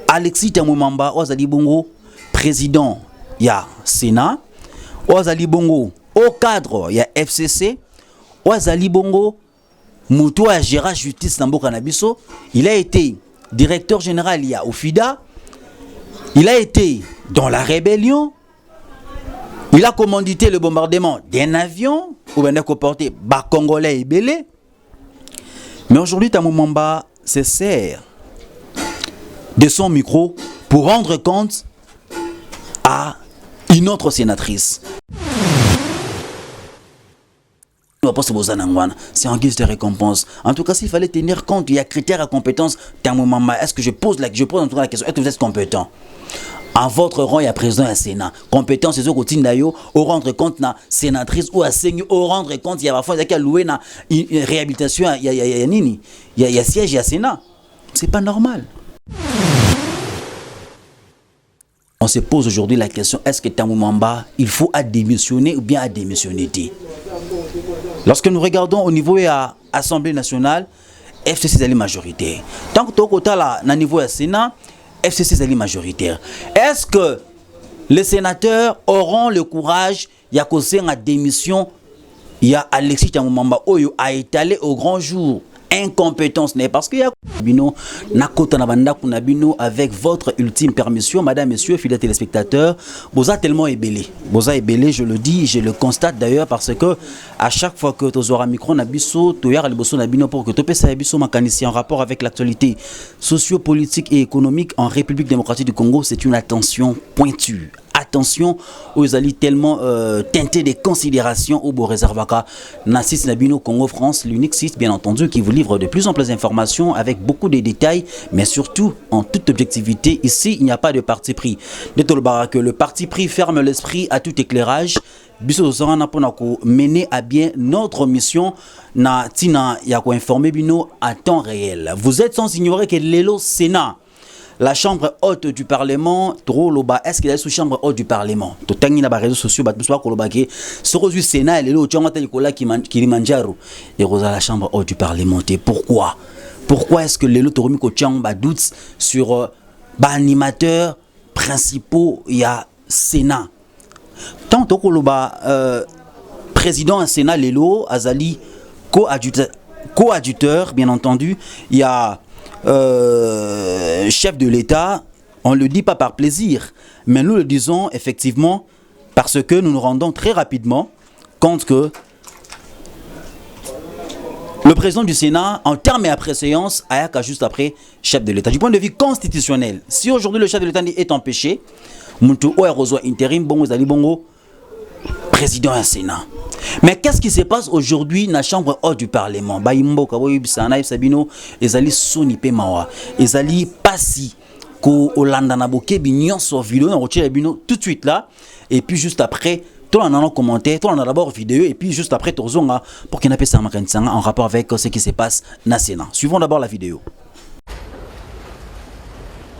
Alexis Tamumamba Ozali Bongo président ya Sénat, Ozali Bongo au cadre ya FCC, Ozali Bongo Moutou a géré justice Nambo Kanabiso, il a été directeur général il y a au FIDA, il a été dans la rébellion, il a commandité le bombardement d'un avion où il a porté bas Congolais et Belé. Mais aujourd'hui, Tamumamba se sert de son micro pour rendre compte à une autre sénatrice. C'est en guise de récompense. En tout cas, s'il fallait tenir compte, il y a critères à compétence. Est-ce que je pose en tout cas la question, est-ce que vous êtes compétent? En votre rang, il y a président et Sénat. Compétence, c'est au côté d'ailleurs, au rendre compte na sénatrice ou à seigneur, au rendre compte, il y a parfois des loué na réhabilitation, il y a siège, il y a Sénat. C'est pas normal. On se pose aujourd'hui la question, est-ce que Tamumamba, il faut à démissionner ou bien à démissionner? Lorsque nous regardons au niveau de l'Assemblée nationale, FCC est majoritaire. Tant que tu as au niveau du Sénat, FCC est majoritaire. Est-ce que les sénateurs auront le courage de causer une démission? Il y a Alexis Tamumamba qui a étalé au grand jour incompétence, parce qu'il y a avec votre ultime permission, madame, messieurs, fidèles téléspectateurs, vous êtes tellement ébélé. Vous êtes ébélé, je le dis, je le constate d'ailleurs, parce que à chaque fois que tu auras un micro, tu auras le bosso pour que tu puisses en rapport avec l'actualité socio-politique et économique en République démocratique du Congo, c'est une attention pointue. Attention aux alliés tellement teintés de considérations au beau réservaka. Nassis Nabino Congo France, l'unique site bien entendu qui vous livre de plus en plus d'informations avec beaucoup de détails, mais surtout en toute objectivité. Ici, il n'y a pas de parti pris. Que le parti pris ferme l'esprit à tout éclairage. Biso zana pona ko mener à bien notre mission na tina ya ko informer bino à temps réel. Vous êtes sans ignorer que l'élo Sénat, la chambre haute du Parlement, est-ce qu'il est sous chambre haute du Parlement? Totangi na ba réseaux sociaux, batmuswa koloba ke soko du Sénat et l'élo tchanga telikola Kilimanjaro et rosa la chambre haute du Parlement. Pourquoi? Pourquoi est-ce que l'élo Toromi ko tchanga doute sur animateurs principaux il y a Sénat? Tant que le président du Sénat, Lelo, Azali, coadjuteur, bien entendu, il y a chef de l'État, on ne le dit pas par plaisir, mais nous le disons effectivement parce que nous nous rendons très rapidement compte que le président du Sénat, en termes et après séance, a juste après chef de l'État. Du point de vue constitutionnel, si aujourd'hui le chef de l'État est empêché, Muntu Oerozo intérim Bongo Zali Bongo président du Sénat. Mais qu'est-ce qui se passe aujourd'hui dans la chambre haute du Parlement? Baimbo Kaboy Bisana Sabino ezali soni pe mawa. Ezali pasi ko Olanda na boke bignon sur vidéo on retire bino tout de suite là et puis juste après tout en allant commenter, tout en a d'abord vidéo et puis juste après tozonga pour qu'il n'appelle ça en rapport avec ce qui se passe dans le Sénat. Suivons d'abord la vidéo.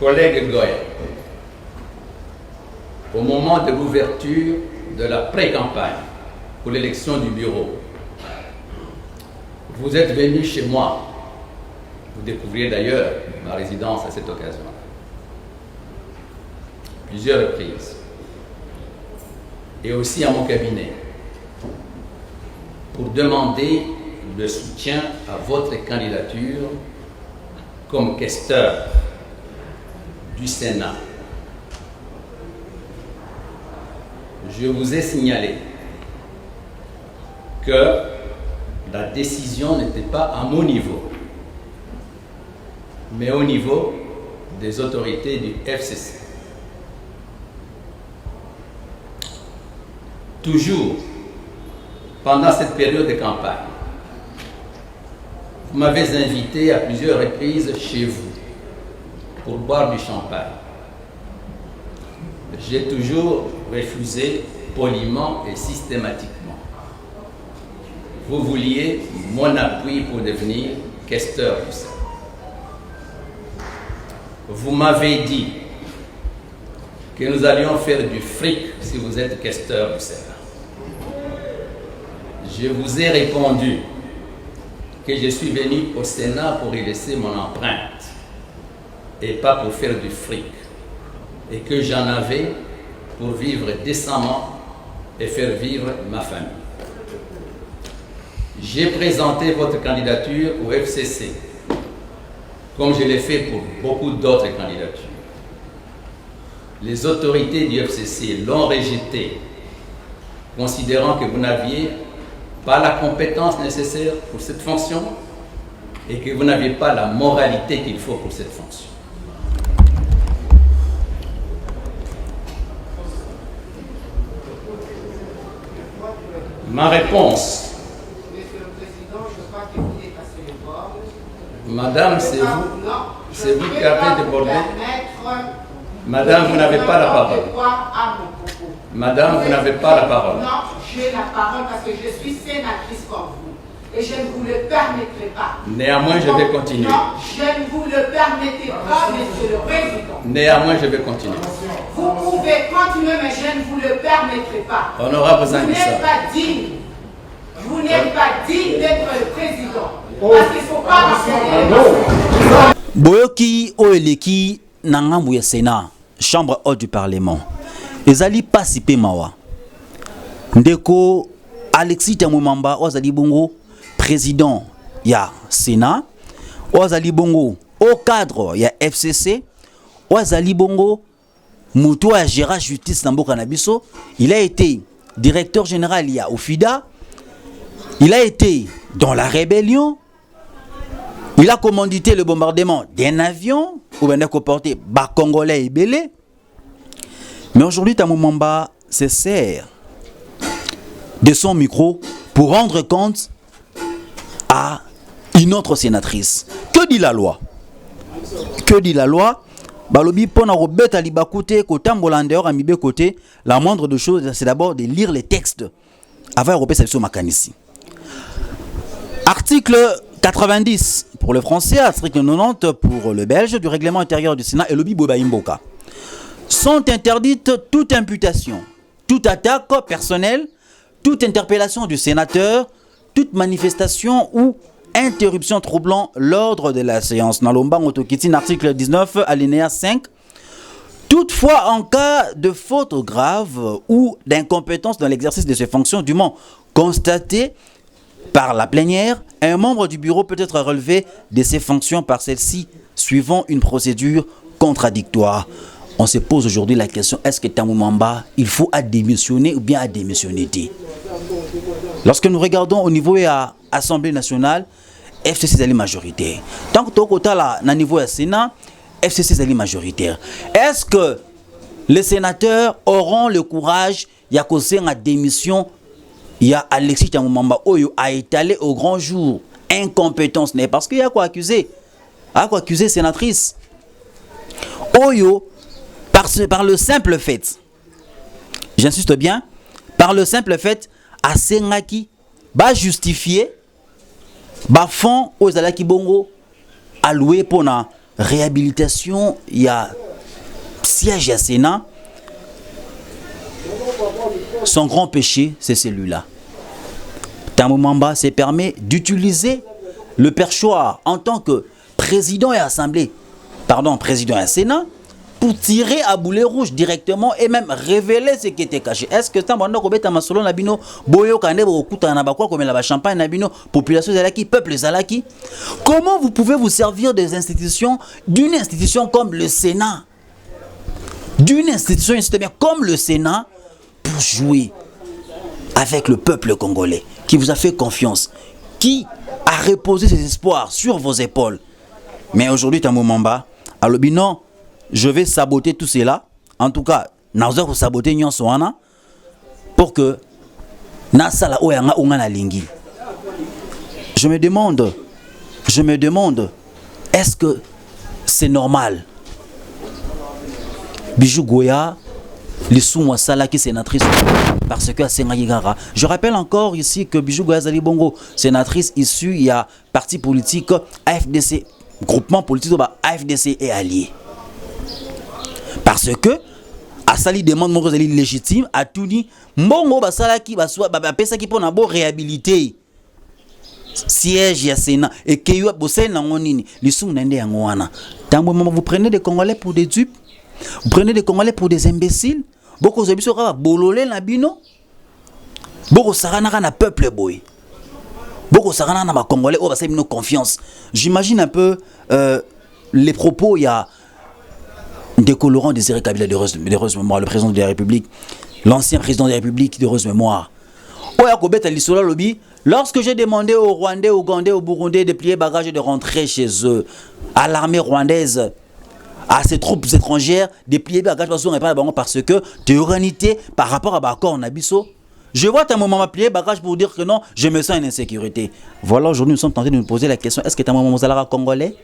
Collègue Goya, au moment de l'ouverture de la pré-campagne pour l'élection du bureau, vous êtes venu chez moi. Vous découvriez d'ailleurs ma résidence à cette occasion. Plusieurs reprises. Et aussi à mon cabinet. Pour demander le soutien à votre candidature comme questeur du Sénat. Je vous ai signalé que la décision n'était pas à mon niveau, mais au niveau des autorités du FCC. Toujours, pendant cette période de campagne, vous m'avez invité à plusieurs reprises chez vous pour boire du champagne. J'ai toujours refusé poliment et systématiquement. Vous vouliez mon appui pour devenir questeur du Sénat. Vous m'avez dit que nous allions faire du fric si vous êtes questeur du Sénat. Je vous ai répondu que je suis venu au Sénat pour y laisser mon empreinte. et pas pour faire du fric, et que j'en avais pour vivre décemment et faire vivre ma famille. J'ai présenté votre candidature au FCC, comme je l'ai fait pour beaucoup d'autres candidatures. Les autorités du FCC l'ont rejeté, considérant que vous n'aviez pas la compétence nécessaire pour cette fonction et que vous n'aviez pas la moralité qu'il faut pour cette fonction. Ma réponse, Madame, c'est vous qui avez débordé. Madame, vous n'avez pas la parole. Madame, vous n'avez pas la parole. Non, j'ai la parole parce que je suis sénatrice comme vous. Et je ne vous le permettrai pas. Néanmoins, je vais continuer. Non, je ne vous le permettrai pas, Monsieur le Président. Néanmoins, je vais continuer. Vous pouvez continuer, mais je ne vous le permettrai pas. Honorable Vous Zangissa. n'êtes pas digne. Vous n'êtes pas digne d'être le président. Parce qu'il ne faut pas raconter. Boyoki Oeleki Nangambuya Sénat, chambre haute du Parlement. Ezali Pasipe Mawa. Ndeko Alexis Tamumamba Ozali Bongo, président ya Sénat. Ozali Bongo, au cadre ya FCC. Ozali Bongo, Moutoua Gérard Justice Nambo Kanabiso. Il a été directeur général ya Ofida. Il a été dans la rébellion. Il a commandité le bombardement d'un avion où il a porté bas Congolais et Belé. Mais aujourd'hui, Tamumamba se sert de son micro pour rendre compte à une autre sénatrice. Que dit la loi? Que dit la loi? Balobi pona robeta libakute kotambola ndeur amibe côté. La moindre de choses, c'est d'abord de lire les textes avant de repérer sur Makanisi. Article 90 pour le français, article 90 pour le belge du règlement intérieur du Sénat et le Boba Imboka. Sont interdites toute imputation, toute attaque personnelle, toute interpellation du sénateur, toute manifestation ou interruption troublant l'ordre de la séance. Nalomba Otokiti, article 19, alinéa 5. Toutefois, en cas de faute grave ou d'incompétence dans l'exercice de ses fonctions dûment constatée par la plénière, un membre du bureau peut être relevé de ses fonctions par celle-ci, suivant une procédure contradictoire. On se pose aujourd'hui la question, est-ce que Tamumamba, il faut à démissionner ou bien à démissionner? Lorsque nous regardons au niveau de l'Assemblée nationale, FCC est majoritaire. Tant que tu as niveau du Sénat, FCC est majoritaire. Est-ce que les sénateurs auront le courage de causer la démission? Il y a Alexis Tamumamba Oyo a étalé au grand jour incompétence, n'est parce qu'il y a quoi accuser. A quoi accuser sénatrice Oyo par le simple fait, j'insiste bien, par le simple fait, à Sengaki, va justifier, va fond aux Alaki Bongo, alloué pour la réhabilitation, il y a siège à Sénat. Son grand péché, c'est celui-là. Tamumamba se permet d'utiliser le perchoir en tant que président et assemblée, président et Sénat, pour tirer à boulet rouge directement et même révéler ce qui était caché. Est-ce que Tamando Kobeta Masolo Nabino, Boyo Kanebo Okuta Nabakwa, comme la champagne Nabino, population Zalaki, peuple Zalaki? Comment vous pouvez vous servir des institutions, d'une institution comme le Sénat, d'une institution comme le Sénat, pour jouer avec le peuple congolais qui vous a fait confiance, qui a reposé ses espoirs sur vos épaules? Mais aujourd'hui, Tamumamba, à l'obinon, je vais saboter tout cela. En tout cas, nous saboter Nyansoana pour que Nasala Oyanga Ongana Lingi. Je me demande, est-ce que c'est normal? Bijou Goya, les Soumwa Salaki sénatrice, parce que c'est Ngayigara. Je rappelle encore ici que Bijou Goya Zali Bongo, sénatrice issue, il y a parti politique AFDC, groupement politique AFDC et alliés. Parce que Asali demande mon Rosali légitime à tout dit Mbongo Basalaki Baswa Bapesa qui pour na bo réhabiliter. siège ya Sénat et que yo bossé na ngonini lisum nende yango wana. Tambo mama vous prenez des Congolais pour des dupes, vous prenez des Congolais pour des imbéciles. Boko zobiso ka bololé na bino. Boko sarana na peuple boy. Boko sarana na ba Congolais o ba sa bino confiance. J'imagine un peu les propos il y a décolorant Désiré Kabila d'heureuse mémoire, le président de la République, l'ancien président de la République d'heureuse mémoire. Lorsque j'ai demandé aux Rwandais, aux Ougandais, aux Burundais de plier bagages et de rentrer chez eux, à l'armée rwandaise, à ces troupes étrangères, de plier bagages parce que théoranité par rapport à Bakor Nabiso, je vois ta maman plier bagages pour dire que non, je me sens en insécurité. Voilà, aujourd'hui nous sommes tentés de nous poser la question, est-ce que ta maman Zalara congolais?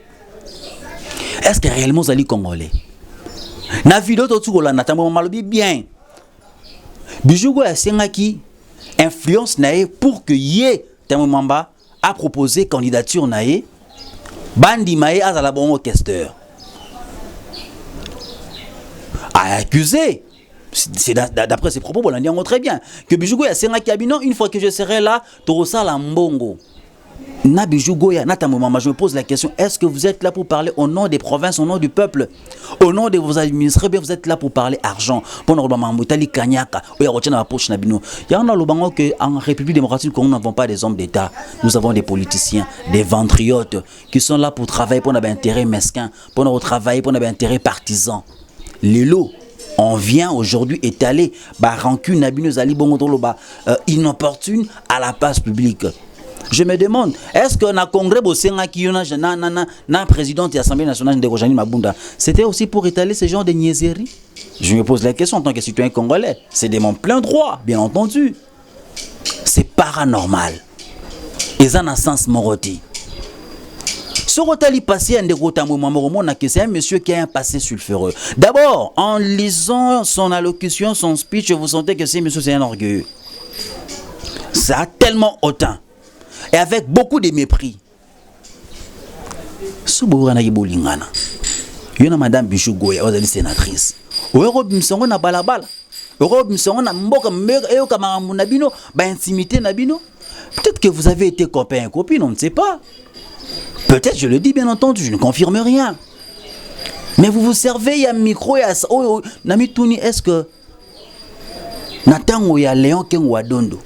Est-ce que réellement Zali congolais? Na vidéo to tsukola na ta maman malobi bien. Bijougo ya sengaki influence nae pour que yé Tamo Mamba a proposé candidature nae bandi mae azala bon orchestre a accusé, c'est d'après ses propos on dit très bien que Bijougo ya senga kabino une fois que je serai là torosa la mbongo na Bijougo ya na Tamo Mamba. Je me pose la question, est-ce que vous êtes là pour parler au nom des provinces, au nom du peuple, au nom de vos administrés, bien vous êtes là pour parler argent pour nous Mambutali Kanyaka ou ya rotina la poche na bino. Ya on a le bango que en République démocratique du Congo nous n'avons pas des hommes d'État, nous avons des politiciens, des ventriotes qui sont là pour travailler pour nos intérêts mesquins, pour nous travailler pour nos intérêts partisans. Les lots on vient aujourd'hui étaler ba rancune abineuse ali bongo toloba inopportune à la place publique. Je me demande, est-ce que na congrès bosenga ki na président de l'Assemblée nationale de Rojani Mabunda, c'était aussi pour étaler ce genre de niaiseries? Je me pose la question en tant que citoyen congolais. C'est de mon plein droit, bien entendu. C'est paranormal. Et ça n'a sens moroti. Sorotali passé un c'est un monsieur qui a un passé sulfureux. D'abord, en lisant son allocution, son speech, vous sentez que c'est monsieur, c'est un orgueilleux. Ça a tellement hautain. Et avec beaucoup de mépris. Soubourana Bolingana. Il y a madame Bijougo, elle est sénatrice. Europe Msongo na balabala. Europe Msongo na mboka mbeka et kamaramu nabino, ba intimité nabino. Peut-être que vous avez été copain, copine, on ne sait pas. Peut-être, je le dis bien entendu, je ne confirme rien. Mais vous vous servez, il y a un micro, il y a ça. Oh, Nami Touni, est-ce que Natango ya Léon Kenwadondo,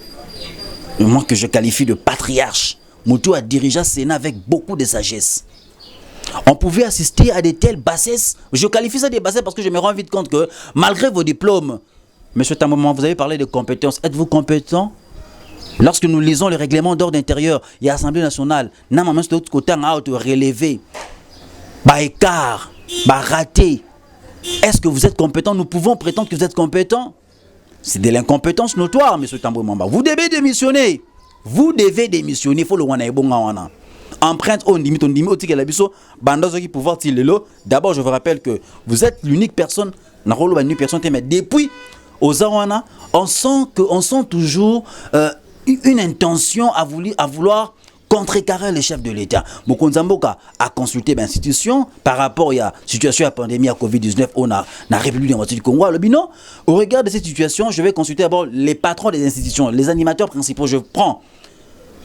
moi que je qualifie de patriarche, Moutou a dirigé le Sénat avec beaucoup de sagesse. On pouvait assister à de telles bassesses. Je qualifie ça de bassesses parce que je me rends vite compte que malgré vos diplômes, monsieur Tamoman, vous avez parlé de compétences. Êtes-vous compétent? Lorsque nous lisons le règlement d'ordre intérieur, il y a l'Assemblée nationale, n'a pas de l'autre côté, on a relevé, bah écart, bah raté. Est-ce que vous êtes compétent? Nous pouvons prétendre que vous êtes compétent. C'est de l'incompétence notoire, monsieur Tambo Mamba. Vous devez démissionner. Vous devez démissionner. Il faut le wana ebonga wana. Empreinte on limite au tique la biso bandozo qui pouvoir tilelo. D'abord, je vous rappelle que vous êtes l'unique personne, na rolo ba unique personne mais depuis aux Awana, on sent toujours une intention à vouloir contrecarrer les chefs de l'État. Mokonzamboka a consulté l'institution par rapport à la situation de la pandémie à Covid-19 au la République démocratique du Congo. Le bilan, au regard de cette situation, je vais consulter d'abord les patrons des institutions, les animateurs principaux. Je prends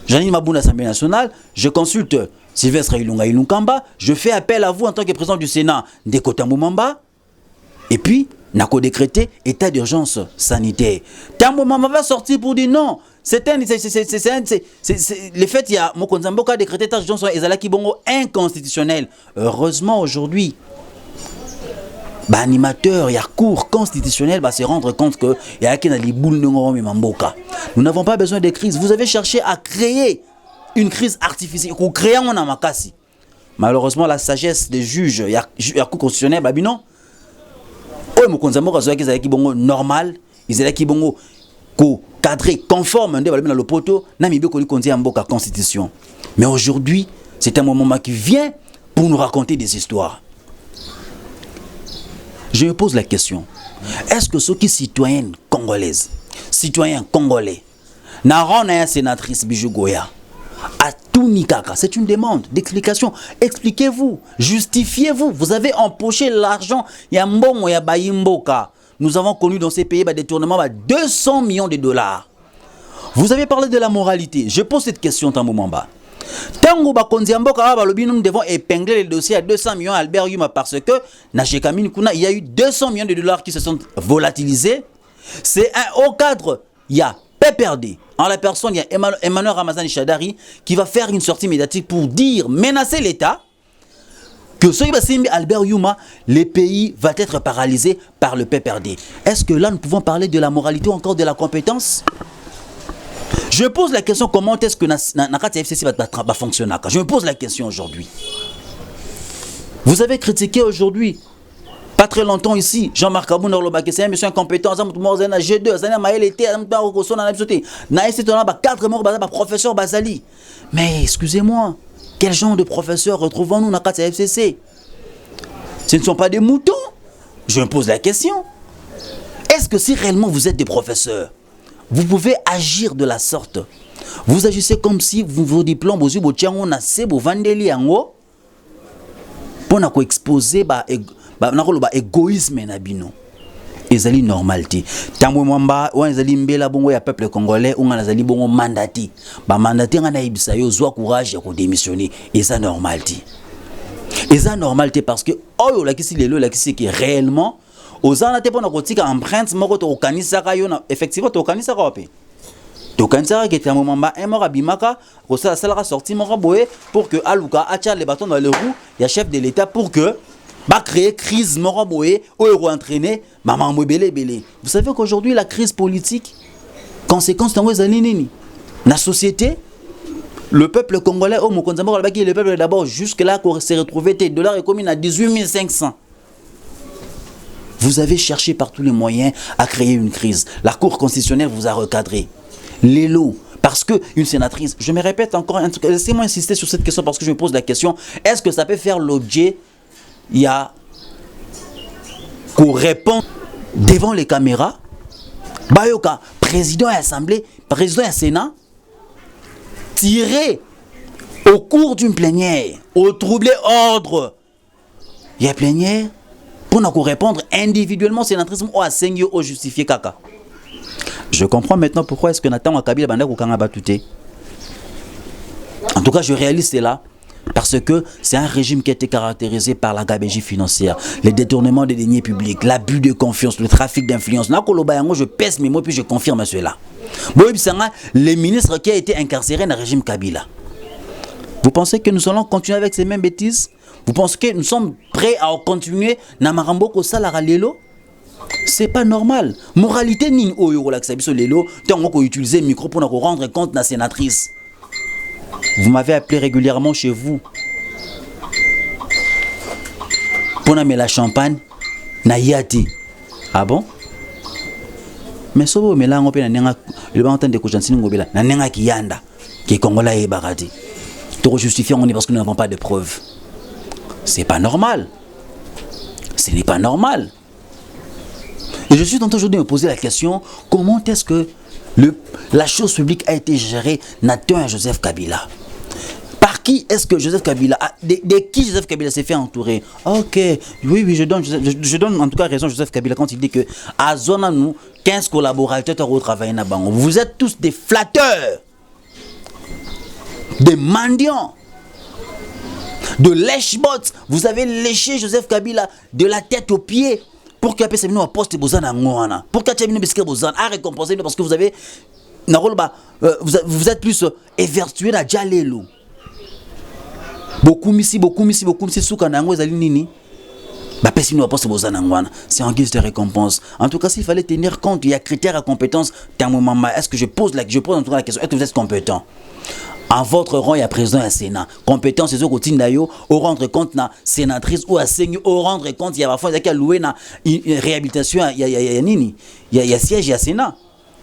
Janine Mabunda, l'Assemblée nationale, je consulte Sylvestre Ilunga Ilunkamba, je fais appel à vous en tant que président du Sénat, Ndeko Tambo Mamba, et puis, Nako décrété état d'urgence sanitaire. Tambo Mamba va sortir pour dire non. Le fait il y a Mokonzamboka décrété état d'urgence et Zalaki Bongo inconstitutionnel. Heureusement aujourd'hui, animateur, il y a cours constitutionnel va se rendre compte que il y a nous n'avons pas besoin de crise. Vous avez cherché à créer une crise artificielle ou créer un amakasi. Malheureusement, la sagesse des juges, il y a cours constitutionnel, non. Oh, Mokonzamboka Zalaki Bongo normal, Zalaki Bongo cadré, conforme, le poteau, la constitution. Mais aujourd'hui, c'est un moment qui vient pour nous raconter des histoires. Je me pose la question, est-ce que ceux qui sont citoyennes congolaises, citoyens congolais, n'auront pas sénatrice Bijougoya à tout Nikaka? C'est une demande d'explication. Expliquez-vous, justifiez-vous. Vous avez empoché l'argent, il y a Mbongo, il y a Bayimboka. Nous avons connu dans ces pays des détournements de 200 millions de dollars. Vous avez parlé de la moralité. Je pose cette question, Tambo Mamba. Tango bakonzi mboka balobi nous devons épingler le dossier à 200 millions à Albert Yuma parce que na Jekamine Kuna il y a eu 200 millions de dollars qui se sont volatilisés. C'est un haut cadre, il y a PPRD. En la personne, il y a Emmanuel Ramazani Chadari qui va faire une sortie médiatique pour dire, menacer l'État que ce qui va signer Albert Yuma, les pays va être paralysé par le PPRD. Est-ce que là nous pouvons parler de la moralité ou encore de la compétence? Je pose la question, comment est-ce que Nakati FCC va fonctionner? Je me pose la question aujourd'hui. Vous avez critiqué aujourd'hui, pas très longtemps ici, Jean-Marc Abouna Lobake, c'est un monsieur incompétent, G2, professeur Bazali. Mais excusez-moi, quel genre de professeurs retrouvons-nous dans Nakati FCC? Ce ne sont pas des moutons. Je me pose la question. Est-ce que si réellement vous êtes des professeurs, vous pouvez agir de la sorte? Vous agissez comme si vos diplômes, vos vendeli yango pour exposer égoïsme na bino. Ezali normalité. Tambo mwamba wa ezali mbela bongo ya peuple congolais ou ngana bongo mandati. Ba mandati ngana ibisa yo zwa courage ko démissionner. Et ça normalité. Et ça normalité parce que oyo la kisi lelo la kisi qui réellement aux anaté pona kotika empreinte moko to kanisa ka yo na effectivement to kanisa ka opé. To kanisa ka tambo mwamba emora bimaka ko ça la sortie moko boé pour que aluka acha les bâtons dans les roues, il y a chef de l'état pour que va créer crise moraboé ou entraîner maman belé. Vous savez qu'aujourd'hui la crise politique conséquence dans la société, le peuple congolais au Mokonzambo le peuple d'abord jusque là qu'on s'est retrouvé tes dollars est commis à 18 500. Vous avez cherché par tous les moyens à créer une crise. La Cour constitutionnelle vous a recadré. Les lots. Parce qu'une sénatrice, je me répète encore, laissez-moi insister sur cette question parce que je me pose la question, est-ce que ça peut faire l'objet il y a qu'on répond devant les caméras, Bayoka, président et assemblée, président et sénat, tiré au cours d'une plénière, au troublé ordre, il y a plénière, pour nous répondre individuellement, sénatrice ou à Sengyo ou justifié Kaka. Je comprends maintenant pourquoi est-ce que Nathan Kabila Banda Koukanga Batouté. En tout cas, je réalise cela. Parce que c'est un régime qui a été caractérisé par la gabegie financière, les détournements des deniers publics, l'abus de confiance, le trafic d'influence. Je pèse mes mots puis je confirme cela. Les ministres qui ont été incarcérés dans le régime Kabila. Vous pensez que nous allons continuer avec ces mêmes bêtises? Vous pensez que nous sommes prêts à continuer dans Maramboko Salaralelo? C'est pas normal. Moralité ni oyo la lelo, tant qu'on utilise le micro pour nous rendre compte de la sénatrice. Vous m'avez appelé régulièrement chez vous pour me la champagne na yati. Ah bon? Mais ça vous mélange pe na nenga le bantan de kojansini ngobela na nenga kiyanda qui congolais et baradi. Pour justifier on est parce que nous n'avons pas de preuves. C'est pas normal. Ce n'est pas normal. Et je suis tenté aujourd'hui de me poser la question, comment est-ce que la chose publique a été gérée Nathan Joseph Kabila? Par qui est-ce que Joseph Kabila de qui Joseph Kabila s'est fait entourer? Ok, oui, je donne en tout cas raison à Joseph Kabila quand il dit que à zone nous 15 collaborateurs au travail na bango. Vous êtes tous des flatteurs, des mendiants, de lèche-bottes. Vous avez léché Joseph Kabila de la tête aux pieds. Pour qu'il y ait un poste pour qu'il y ait un récompenser parce que vous avez vous êtes plus évertué à Djalelo. Beaucoup missi soukanango zalinini. C'est en guise de récompense. En tout cas, s'il fallait tenir compte, il y a critères à compétence. Est-ce que je pose en tout cas la question, est-ce que vous êtes compétent? En votre rang, il y a président et sénat. Compétence, c'est ce côté d'ailleurs, au rendre compte na sénatrice ou à seigneur, au rendre compte, il y a parfois des loué na réhabilitation, il y a siège, il y a sénat.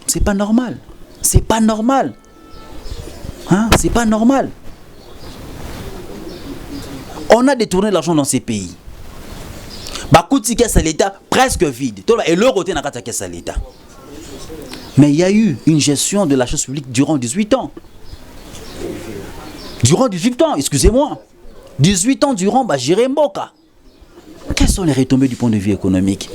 C'est pas normal. C'est pas normal. Hein? C'est pas normal. On a détourné l'argent dans ces pays. Bakouti caisse à l'État presque vide. Et le côté n'a pas caisse à l'État. Mais il y a eu une gestion de la chose publique durant 18 ans. Durant 18 ans, excusez-moi. 18 ans durant, Jéré Mboka. Quelles sont les retombées du point de vue économique?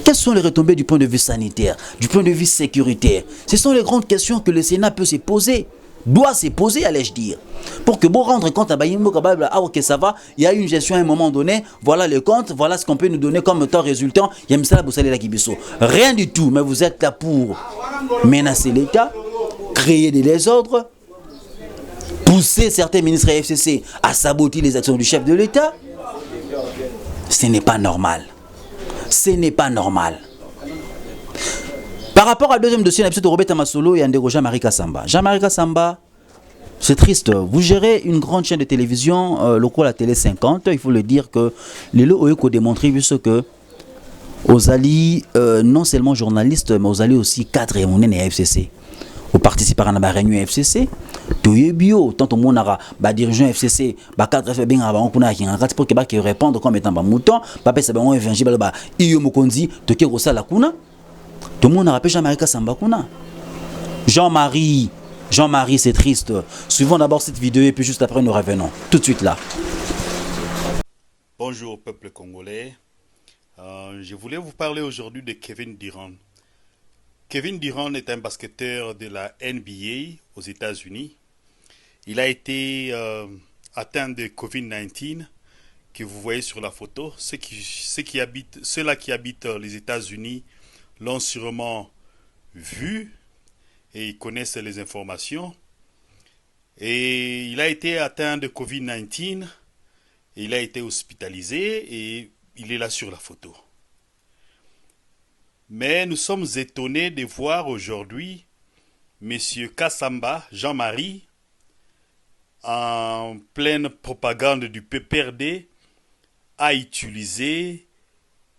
Quelles sont les retombées du point de vue sanitaire, du point de vue sécuritaire? Ce sont les grandes questions que le Sénat peut se poser. doit se poser, allais-je dire. Pour que vous rendre compte, ah ok ça va, il y a une gestion à un moment donné, voilà le compte, voilà ce qu'on peut nous donner comme temps résultant, rien du tout, mais vous êtes là pour menacer l'État, créer des désordres, pousser certains ministres et FCC à saboter les actions du chef de l'État. Ce n'est pas normal. Ce n'est pas normal. Par rapport à deuxième dossier, on a Robert Masolo et Jean-Marie Kassamba. Jean-Marie Kassamba, c'est triste. Vous gérez une grande chaîne de télévision, local la Télé 50. Il faut le dire que les lots ont démontré que aux alliés, non seulement journalistes, mais aux alliés aussi cadres et monnaie et FCC. Vous participez à la réunion FCC. Tout est bio. Tant au monde a dirigeant FCC, cadre fait bien avant qu'on a pour que répondre comme étant mouton. Papa c'est bon évangile iyo mokonzi to ke rosa la kuna. Tout le monde a rappelé Jean-Marie Kassamba kuna. Jean-Marie, c'est triste. Suivons d'abord cette vidéo et puis juste après nous revenons. Tout de suite là. Bonjour peuple congolais. Je voulais vous parler aujourd'hui de Kevin Durant. Kevin Durant est un basketteur de la NBA aux États-Unis. Il a été atteint de Covid-19 que vous voyez sur la photo. Ceux-là qui habitent les États-Unis l'ont sûrement vu et ils connaissent les informations. Et il a été atteint de Covid-19. Il a été hospitalisé et il est là sur la photo. Mais nous sommes étonnés de voir aujourd'hui M. Kassamba, Jean-Marie, en pleine propagande du PPRD, a utilisé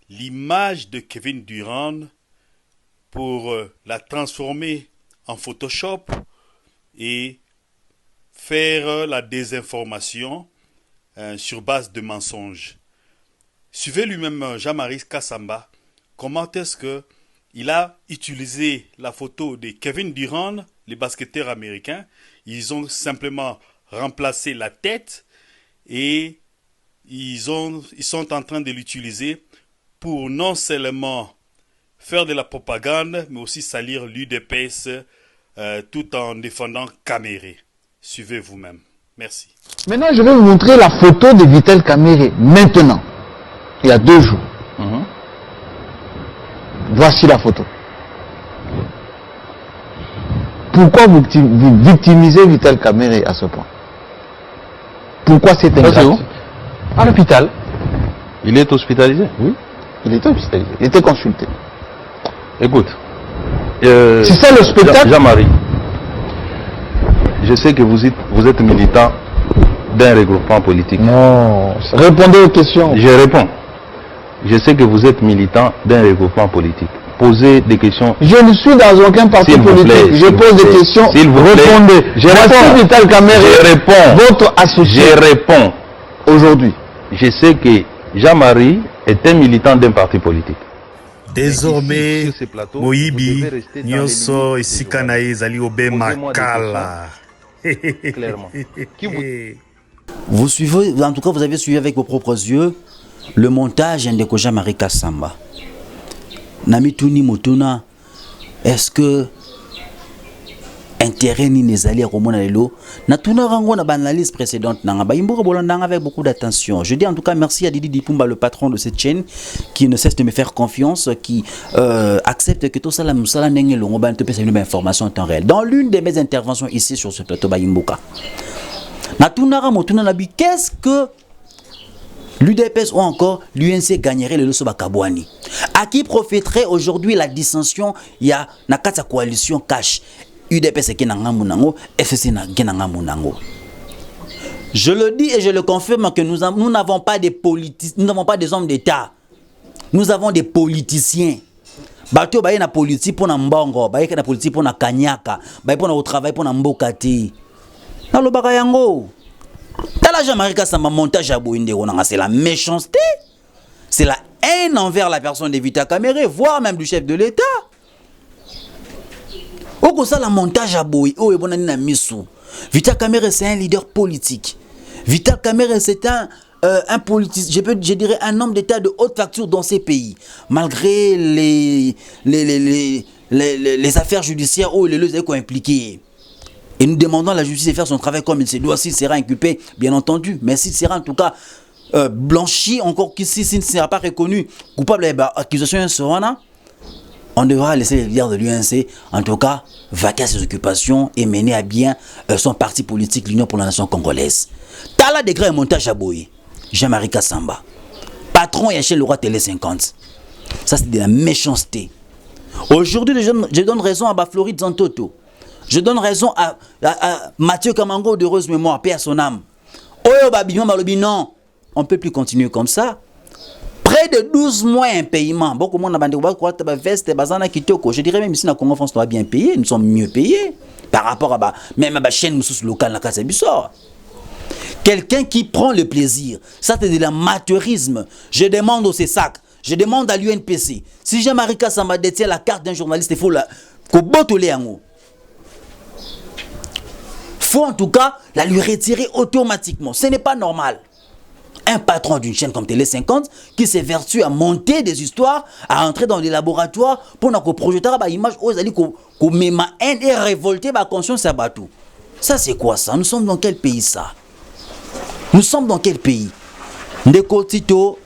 l'image de Kevin Durant pour la transformer en Photoshop et faire la désinformation sur base de mensonges. Suivez lui-même Jean-Marie Kassamba. Comment est-ce qu'il a utilisé la photo de Kevin Durant, les basketteurs américains. Ils ont simplement remplacé la tête et ils sont en train de l'utiliser pour non seulement faire de la propagande, mais aussi salir l'UDPS tout en défendant Kamere. Suivez vous-même. Merci. Maintenant, je vais vous montrer la photo de Vital Kamere, maintenant, il y a 2 jours. Voici la photo. Pourquoi vous victimisez Vital Kamere à ce point? Pourquoi c'est exact? À l'hôpital. Il est hospitalisé? Oui, il était hospitalisé. Il était consulté. Écoute. C'est ça le spectacle? Jean-Marie, je sais que vous êtes militant d'un regroupement politique. Non, répondez aux questions. Je réponds. Je sais que vous êtes militant d'un regroupement politique. Posez des questions. Je ne suis dans aucun parti politique. Je pose des questions. S'il vous plaît. Répondez. Je réponds. Vital Kamere, je réponds. Votre associé. Je réponds. Aujourd'hui. Je sais que Jean-Marie est un militant d'un parti politique. Désormais, Moyibi, Nyoso et Sikanae Zali Obe Makala. Clairement. Vous suivez, en tout cas, vous avez suivi avec vos propres yeux le montage de Jean-Marie Kassamba. Namituni Mutuna, est-ce que intérêt ni les alliés à Romona Lelo Natuna Rango na banalise précédente nanga ba imbo bolanda avec beaucoup d'attention. Je dis en tout cas merci à Didi Dipumba, le patron de cette chaîne, qui ne cesse de me faire confiance, qui accepte que tout ça la musala nenge longo ba te pesa une information en temps réel. Dans l'une de mes interventions ici sur ce plateau ba imboka. Natuna Ramotuna Nabi, qu'est-ce que l'UDPS ou encore l'UNC gagnerait le Loso Bakabouani? À qui profiterait aujourd'hui la dissension? Il y a Nakata coalition cash. UDPS qui n'a pas FCC n'a pas. Je le dis et je le confirme que nous n'avons pas des politiciens, nous n'avons pas des hommes d'État. Nous avons des politiciens. Bato baye na politique pour na mbongo, baye na politique pour na kanyaka, baye pour na au travail pour na mbokati. Na lo baka yango. Tala Jean-Marie Kassamba montage à Boinde, c'est la méchanceté. C'est la haine envers la personne de Vital Kamere, voire même du chef de l'État. Oko ça la montage à Boy, oh et bon na misu. Vital Kamere c'est un leader politique. Vital Kamere c'est un politicien, je dirais un homme d'État de haute facture dans ces pays, malgré les affaires judiciaires où les leaders sont impliqués. Et nous demandons à la justice de faire son travail comme il se doit. S'il sera inculpé, bien entendu, mais s'il sera en tout cas blanchi, encore qu'ici, s'il ne sera pas reconnu coupable d'accusation, on devra laisser les leaders de l'UNC, en tout cas, vaquer à ses occupations et mener à bien son parti politique, l'Union pour la Nation congolaise. Tala Degré et montage à Boye, Jean-Marie Kassamba, patron et chez le roi Télé 50. Ça, c'est de la méchanceté. Aujourd'hui, je donne raison à Floride Zantoto. Je donne raison à Mathieu Kamango d'heureuse mémoire, paix à son âme. Oyo Babignon Malobi, non, on ne peut plus continuer comme ça. Près de 12 mois impayement. Beaucoup de monde a veste, je dirais même ici, la Congo France doit bien payer. Nous sommes mieux payés par rapport à même à la chaîne locale. Quelqu'un qui prend le plaisir, ça c'est de l'amateurisme. Je demande au CESAC, je demande à l'UNPC. Si Jean-Marie Kassamba détient la carte d'un journaliste, il faut faut en tout cas la lui retirer automatiquement. Ce n'est pas normal. Un patron d'une chaîne comme Télé 50 qui s'évertue à monter des histoires, à entrer dans les laboratoires pour nous projeter des images aux alliés qui même haine et révolter ma conscience à Batou. Ça c'est quoi ça? Nous sommes dans quel pays ça? Nous sommes dans quel pays? Ndeko Tito,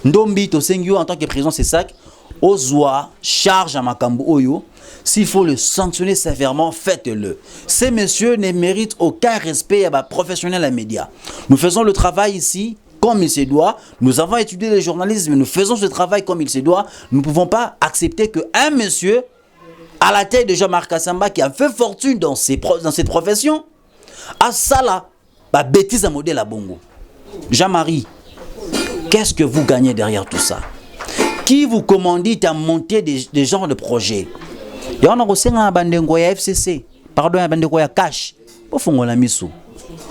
Ndombi Tosengyo en tant que président CESAC, Ozwa, charge à Makambu Oyo. S'il faut le sanctionner sévèrement, faites-le. Ces messieurs ne méritent aucun respect à professionnels à médias. Nous faisons le travail ici comme il se doit. Nous avons étudié le journalisme, nous faisons ce travail comme il se doit. Nous ne pouvons pas accepter qu'un monsieur à la tête de Jean-Marc Kassamba qui a fait fortune dans cette profession a ça là, bêtise à modèle à Bongo. Jean-Marie, qu'est-ce que vous gagnez derrière tout ça? Qui vous commandite à monter des genres de projets? Il y a un bandengo ya FCC, pardon, un bandengo ya cash. Pour faire la mise,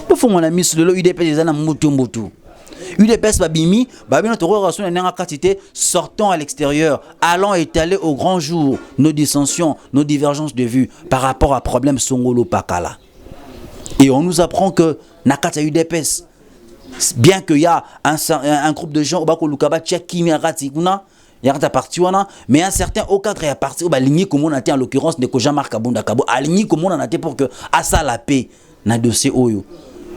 pour faire la mise, le UDP des années mutu. UDPS babimi, babino toro relation na quantité, sortons à l'extérieur, allons étaler au grand jour nos dissensions, nos divergences de vues par rapport à problème Songolo Pakala. Et on nous apprend que nakata UDPS, bien qu'il y a un groupe de gens au bako lukaba tcheki mirati kuna. Il y a parti mais un certain au cadre est parti au ligné comme on a été en l'occurrence de Jean-Marc Kabunda Kabo aligné comme on a été pour que à ça la paix na dossier oyo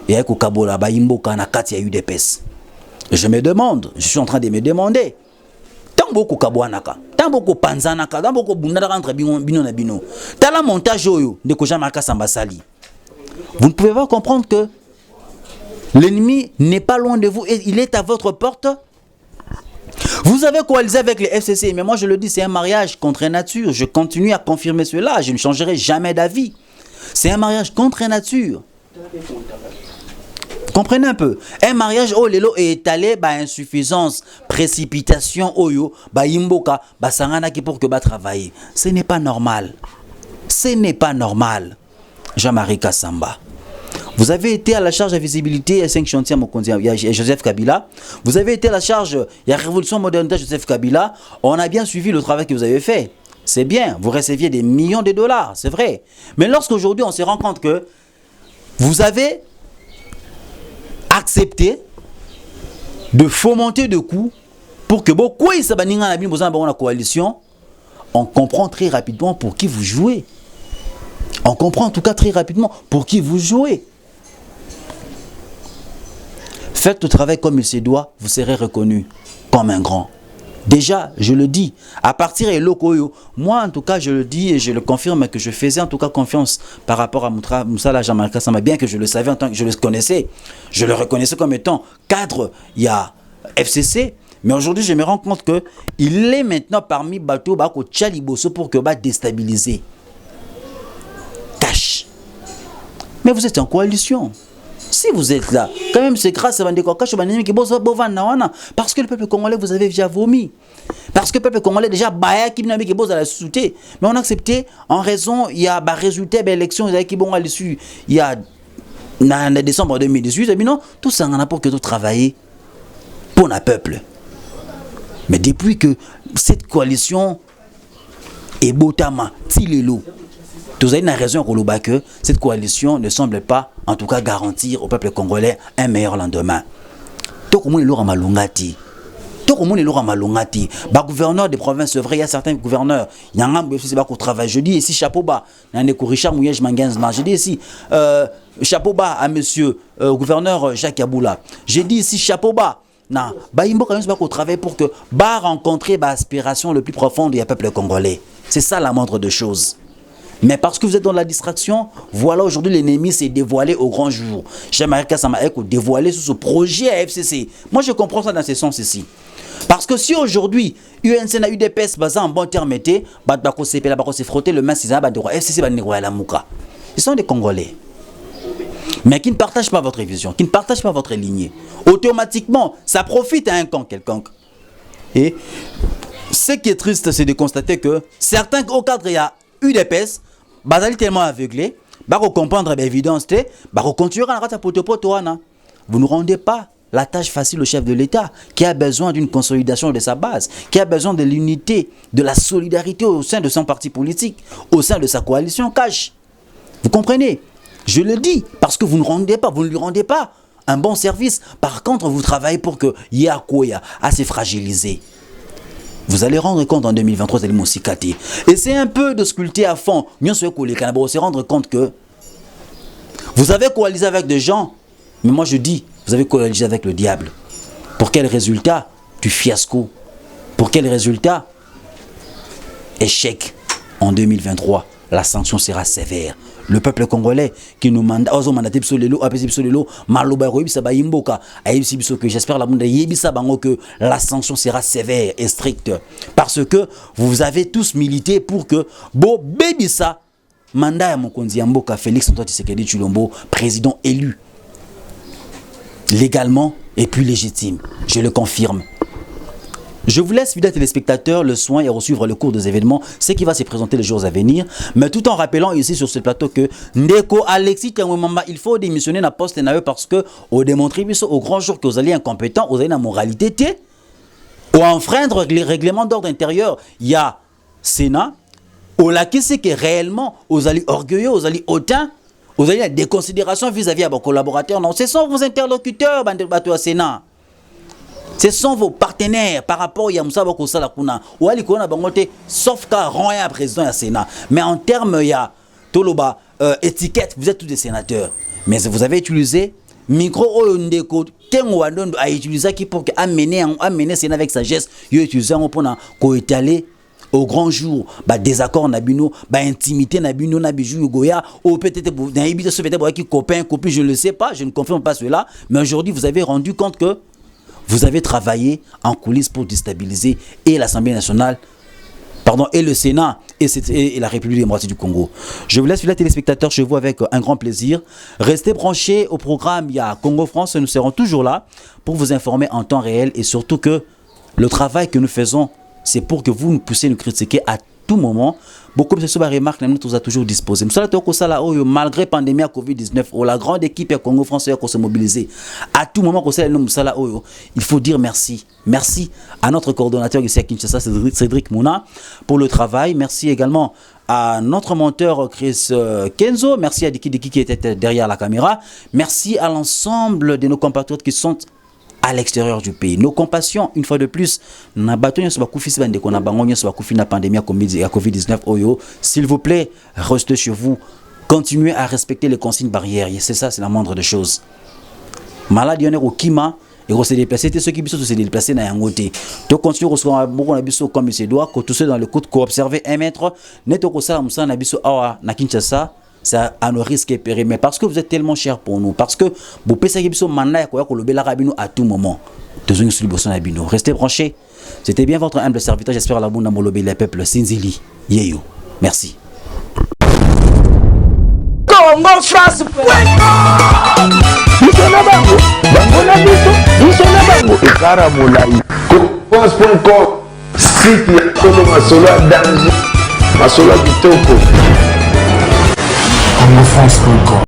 et avec Kabo là ba imboka na kati ya UDPS. Je me demande, je suis en train de me demander tant beaucoup Kabo anaka tant beaucoup panzanaka tant beaucoup bunda rentre bino na bino tant la montage oyo de Jean-Marc Kassamba sali. Vous ne pouvez pas comprendre que l'ennemi n'est pas loin de vous et il est à votre porte. Vous avez coalisé avec les FCC, mais moi je le dis, c'est un mariage contre nature. Je continue à confirmer cela, je ne changerai jamais d'avis. C'est un mariage contre nature. Comprenez un peu. Un mariage où l'élo est étalé, insuffisance, précipitation, oyo, imboka, sangana qui pour que travailler. Ce n'est pas normal. Ce n'est pas normal. Jean-Marie Kassamba. Vous avez été à la charge de la visibilité à 5 chantiers il y a Joseph Kabila. Vous avez été à la charge de la révolution modernité de Joseph Kabila. On a bien suivi le travail que vous avez fait. C'est bien, vous receviez des millions de dollars, c'est vrai. Mais lorsqu'aujourd'hui on se rend compte que vous avez accepté de fomenter de coups pour que beaucoup de la coalition, on comprend très rapidement pour qui vous jouez. On comprend en tout cas très rapidement pour qui vous jouez. Faites le travail comme il se doit, vous serez reconnu comme un grand. Déjà, je le dis, à partir de Lokoyo, moi en tout cas je le dis et je le confirme que je faisais en tout cas confiance par rapport à Moussala Jean-Marc Kassamba, bien que je le savais en tant que je le connaissais, je le reconnaissais comme étant cadre, il y a FCC, mais aujourd'hui je me rends compte que il est maintenant parmi Bato Bako Tchaliboso pour que va déstabiliser. Cash. Mais vous êtes en coalition. Si vous êtes là, quand même c'est grâce à Bandeko Kash qui parce que le peuple congolais vous avez déjà vomi. Parce que le peuple congolais déjà baya qui n'a qui à la société. Mais on a accepté en raison il y a résultat de l'élection qui bon à l'issue il y a en décembre 2018 mais non tout ça on a pour que tout travailler pour le peuple. Mais depuis que cette coalition est botama tilelo vous avez une raison que cette coalition ne semble pas, en tout cas, garantir au peuple congolais un meilleur lendemain. Donc, comment il aura malungati? tout le monde est là malongati. Bah gouverneur des provinces, c'est vrai, il y a certains gouverneurs. Il y a un qui c'est pas qu'on travaille. Je dis ici chapeau bas. Il y a un Richard Mouyej Mangenzma. Je dis ici chapeau bas à monsieur gouverneur Jacques Yaboula. J'ai dit ici chapeau bas. Non, bah il faut pas qu'on travaille pour que bah rencontrer bah aspiration le plus profonde du peuple congolais. C'est ça la moindre de choses. Mais parce que vous êtes dans la distraction, voilà aujourd'hui l'ennemi s'est dévoilé au grand jour. J'aimerais que ça m'a dévoilé sur ce projet à FCC. Moi je comprends ça dans ce sens ici. Parce que si aujourd'hui, UNC a eu des pestes basées en bon terme, se frotter le main, FCC va la mouka. Ils sont des Congolais. Mais qui ne partagent pas votre vision, qui ne partagent pas votre lignée. Automatiquement, ça profite à un camp quelconque. Et ce qui est triste, c'est de constater que certains au cadre, il y a eu des pestes, basali tellement aveuglé, bah comprendre l'évidence, bah continuer à la potopoto. Vous ne rendez pas la tâche facile au chef de l'État, qui a besoin d'une consolidation de sa base, qui a besoin de l'unité, de la solidarité au sein de son parti politique, au sein de sa coalition cash. Vous comprenez? Je le dis parce que vous ne lui rendez pas un bon service. Par contre, vous travaillez pour que Yakoya a se fragiliser. Vous allez rendre compte en 2023, vous allez et c'est un peu de sculpter à fond. Vous se rendre compte que vous avez coalisé avec des gens, mais moi je dis, vous avez coalisé avec le diable. Pour quel résultat? Du fiasco. Pour quel résultat? Échec. En 2023, la sanction sera sévère. Le peuple congolais qui nous manda, j'espère que la sanction sera sévère et stricte. Parce que vous avez tous milité pour que Bo Bébissa, mandat à Mokonzi Mboka, Félix Antoine Tshisekedi Tshilombo, président élu, légalement et puis légitime. Je le confirme. Je vous laisse, fidèles téléspectateurs, le soin et suivre le cours des événements, ce qui va se présenter les jours à venir. Mais tout en rappelant ici sur ce plateau que Ndeko Alexis Kamwemamba, il faut démissionner na poste parce que au démontrer au grand jour que vous allez incompétent, vous allez la moralité, ou enfreindre les règlements d'ordre intérieur. Il y a Sénat, au laquais c'est que réellement vous allez orgueilleux, vous allez hautain, vous allez des considérations vis-à-vis de vos collaborateurs. Non, ce sont vos interlocuteurs, au Sénat. Ce sont vos partenaires par rapport à Yamoussa Bakosala Kuna. Ou ali Kuna Bangote, sauf qu'à Roya président du Sénat. Mais en termes, il y a Toloba, étiquette, vous êtes tous des sénateurs. Mais vous avez utilisé micro Oyondeko, Tengoandon a utilisé qui pour amener Sénat avec sagesse. Il a utilisé pour étaler au grand jour, désaccord Nabino, intimité Nabino, Nabijou Goya, ou peut-être pour qui copain, copine, je ne le sais pas, je ne confirme pas cela. Mais aujourd'hui, vous avez rendu compte que vous avez travaillé en coulisses pour déstabiliser et l'Assemblée nationale, et le Sénat et la République démocratique du Congo. Je vous laisse, les téléspectateurs, chez vous avec un grand plaisir. Restez branchés au programme, il y a Congo France, nous serons toujours là pour vous informer en temps réel et surtout que le travail que nous faisons, c'est pour que vous nous puissiez nous critiquer à tout moment. Beaucoup de choses remarquent, nous nous a toujours disposé. Malgré la pandémie à Covid-19, la grande équipe Congo français a se mobiliser. À tout moment, il faut dire merci. Merci à notre coordonnateur ici à Kinshasa, Cédric Mouna, pour le travail. Merci également à notre monteur Chris Kenzo. Merci à Diki qui était derrière la caméra. Merci à l'ensemble de nos compatriotes qui sont à l'extérieur du pays. Nos compassions, une fois de plus, s'il vous plaît, restez chez vous, continuez à respecter les consignes barrières. C'est ça, c'est la moindre des choses. Malade, il y en a au Kima, et on s'est déplacé, c'est ceux qui se déplacés dans un côté. Donc, continuez à recevoir beaucoup de comme il se doit, que tous ceux dans le côté co-observer un mètre, n'est-ce pas ça, on s'en a vu à Kinshasa. Ça à nos risques et périls, mais parce que vous êtes tellement cher pour nous, parce que vous pensez que à tout moment. Restez branchés. C'était bien votre humble serviteur. J'espère à la bonne amolobé les peuples Sinzili. Yeyo. Merci. Congo France. Congo France.com